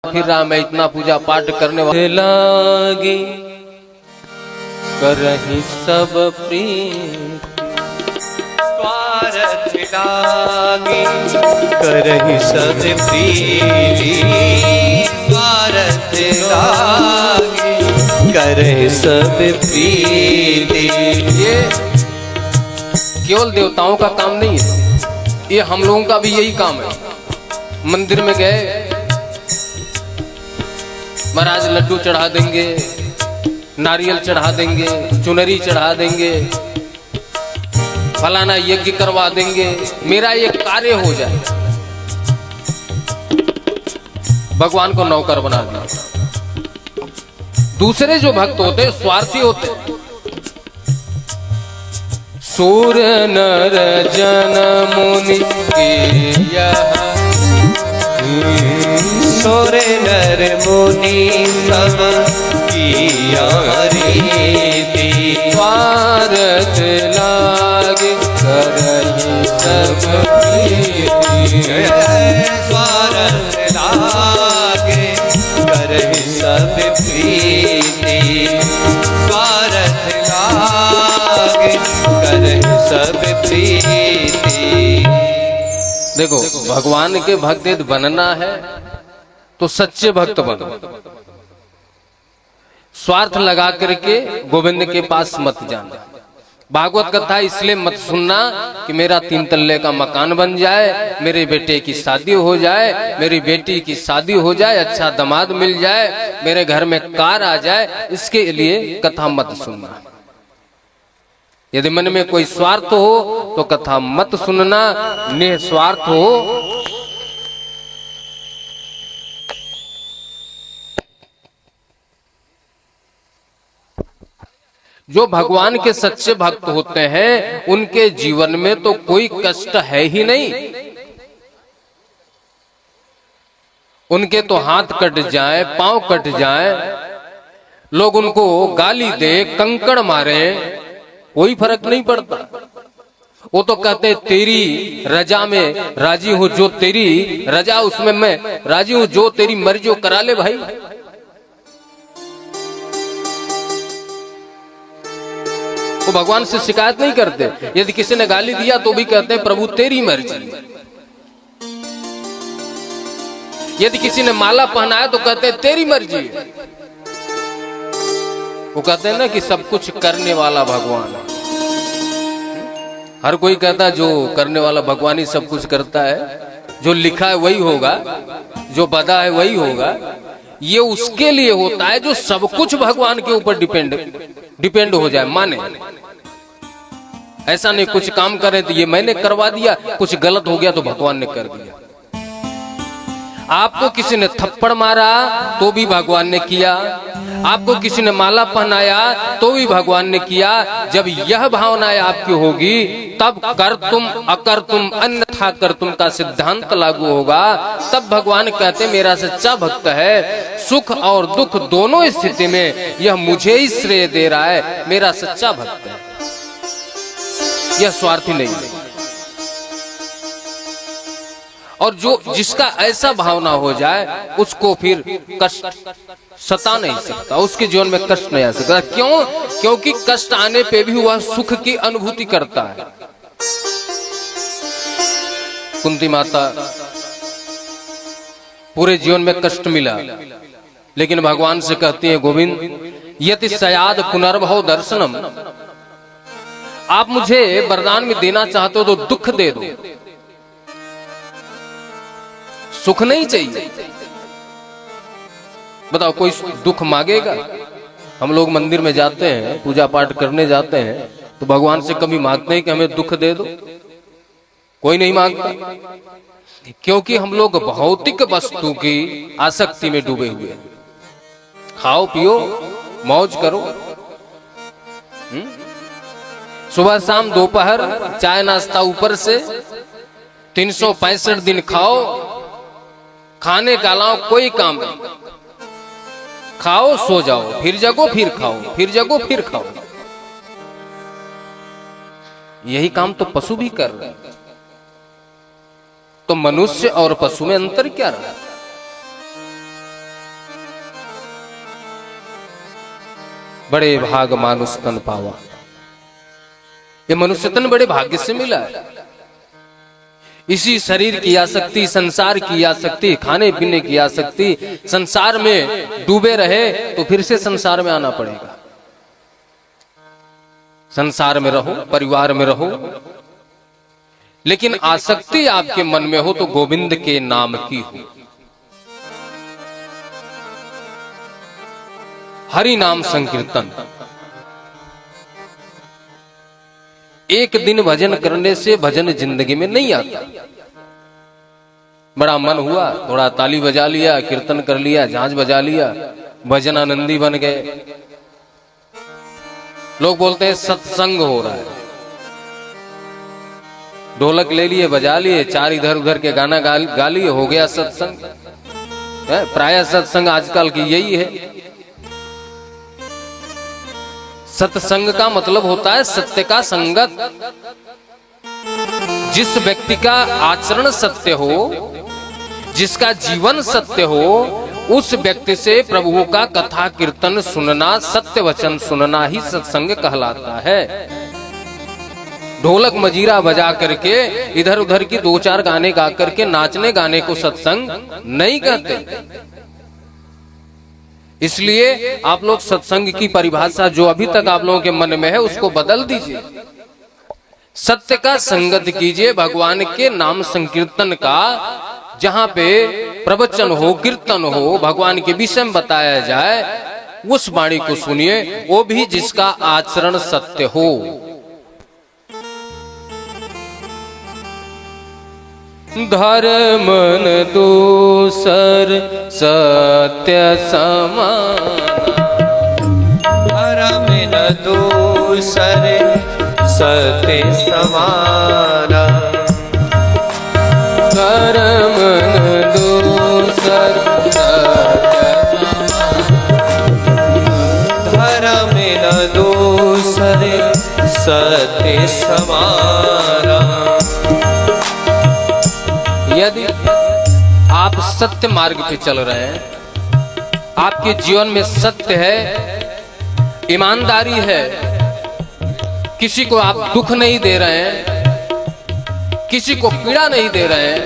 फिर रहा मैं इतना पूजा पाठ करने वाले लागी करही सब प्रीति स्वार्थ लागी करहि सब प्रीति स्वार्थ लागी करहि सब प्रीति। ये केवल देवताओं का काम नहीं है, ये हम लोगों का भी यही काम है। मंदिर में गए, महाराज लड्डू चढ़ा देंगे, नारियल चढ़ा देंगे, चुनरी चढ़ा देंगे, फलाना यज्ञ करवा देंगे, मेरा ये कार्य हो जाए। भगवान को नौकर बना दिया। दूसरे जो भक्त होते स्वार्थी होते, सूर नर जन मुनि सोरे नर मुनि सब किया रीति स्वार्थ लागे करहि सब प्रीति स्वार्थ लागे करहि सब प्रीति स्वार्थ लागे करहि सब प्रीति। देखो, भगवान के भक्त यदि बनना है तो सच्चे भक्त बनो। स्वार्थ लगा करके गोविंद के पास मत जाना। भागवत कथा इसलिए मत सुनना कि मेरा 3 तल्ले का मकान बन जाए, मेरे बेटे की शादी हो जाए, मेरी बेटी की शादी हो जाए, अच्छा दामाद मिल जाए, मेरे घर में कार आ जाए, इसके लिए कथा मत सुनना। यदि मन में कोई स्वार्थ हो तो कथा मत सुनना। निस्वार्थ हो जो भगवान के सच्चे भक्त होते हैं उनके जीवन में तो कोई कष्ट है ही नहीं। उनके तो हाथ कट जाए, पांव कट जाए, लोग उनको गाली दे, कंकड़ मारे, कोई फर्क नहीं पड़ता। वो तो कहते हैं तेरी रजा में राजी हूं, जो तेरी रजा उसमें मैं राजी हूं, जो तेरी मर्जी हो करा ले भाई। वो भगवान से शिकायत नहीं करते। यदि किसी ने गाली दिया तो भी कहते हैं प्रभु तेरी मर्जी। यदि किसी ने माला पहनाया तो कहते हैं तेरी मर्जी। वो कहते हैं ना कि सब कुछ करने वाला भगवान है। हर कोई कहता है जो करने वाला भगवान ही सब कुछ करता है, जो लिखा है वही होगा, जो बदा है वही होगा। ये उसके लिए होता है जो सब कुछ भगवान के ऊपर डिपेंड हो जाए, माने। ऐसा नहीं कुछ काम करे तो ये मैंने करवा दिया, कुछ गलत हो गया तो भगवान ने कर दिया। आपको किसी ने थप्पड़ मारा तो भी भगवान ने किया, आपको किसी ने माला पहनाया तो भी भगवान ने किया। जब यह भावनाएं आपकी होगी तब कर तुम अकर तुम अन्यथा कर तुम का सिद्धांत लागू होगा। तब भगवान कहते मेरा सच्चा भक्त है, सुख और दुख दोनों स्थिति में यह मुझे ही श्रेय दे रहा है, मेरा सच्चा भक्त है, यह स्वार्थी नहीं है। और जो जिसका ऐसा भावना हो जाए उसको फिर कष्ट सता नहीं सकता, उसके जीवन में कष्ट नहीं आ सकता। क्यों? क्योंकि कष्ट आने पे भी वह सुख की अनुभूति करता है। कुंती माता पूरे जीवन में कष्ट मिला, लेकिन भगवान से कहती है गोविंद यति सयाद पुनर्भव दर्शनम, आप मुझे वरदान में देना चाहते हो तो दुख दे दो, सुख नहीं चाहिए। बताओ कोई दुख मांगेगा? हम लोग मंदिर में जाते हैं, पूजा पाठ करने जाते हैं तो भगवान से कभी मांगते हैं कि हमें दुख दे दो? कोई नहीं मांगता, क्योंकि हम लोग भौतिक वस्तु की आसक्ति में डूबे हुए हैं। खाओ पियो मौज करो, सुबह शाम दोपहर चाय नाश्ता ऊपर से 365 दिन खाओ, खाने का अलावा कोई काम नहीं। खाओ सो जाओ, फिर जगो फिर खाओ, फिर जगो फिर खाओ। यही काम तो पशु भी कर रहे हैं। तो मनुष्य और पशु में अंतर क्या रहा? बड़े भाग मानुष तन पावा। ये मनुष्य तन बड़े भाग्य से मिला है। इसी शरीर की आसक्ति, संसार की आसक्ति, खाने पीने की आसक्ति, संसार में डूबे रहे तो फिर से संसार में आना पड़ेगा। संसार में रहो, परिवार में रहो, लेकिन आसक्ति आपके मन में हो तो गोविंद के नाम की हो। हरि नाम संकीर्तन। एक दिन भजन करने से भजन जिंदगी में नहीं आता। बड़ा मन हुआ, थोड़ा ताली बजा लिया, कीर्तन कर लिया, झांझ बजा लिया, भजन आनंदी बन गए। लोग बोलते हैं सत्संग हो रहा है। ढोलक ले लिए, बजा लिए, चार इधर उधर के गाना गा लिए, हो गया सत्संग। प्रायः सत्संग आजकल की यही है। सत्संग का मतलब होता है सत्य का संगत। जिस व्यक्ति का आचरण सत्य हो, जिसका जीवन सत्य हो, उस व्यक्ति से प्रभु का कथा कीर्तन सुनना, सत्य वचन सुनना ही सत्संग कहलाता है। ढोलक मजीरा बजा करके इधर उधर की दो चार गाने गा करके नाचने गाने को सत्संग नहीं कहते। इसलिए आप लोग सत्संग की परिभाषा जो अभी तक आप लोगों के मन में है उसको बदल दीजिए। सत्य का संगत कीजिए, भगवान के नाम संकीर्तन का, जहां पे प्रवचन हो, कीर्तन हो, भगवान के विषय में बताया जाए, उस वाणी को सुनिए, वो भी जिसका आचरण सत्य हो। धर्म न दूसर सत्य समान, धर्म न दूसर सत्य समान, धर्म न दूसर सत्य समान, धर्म न दूसर सत्य समान। यदि आप सत्य मार्ग पे चल रहे हैं, आपके जीवन में सत्य है, ईमानदारी है, किसी को आप दुख नहीं दे रहे हैं, किसी को पीड़ा नहीं दे रहे हैं,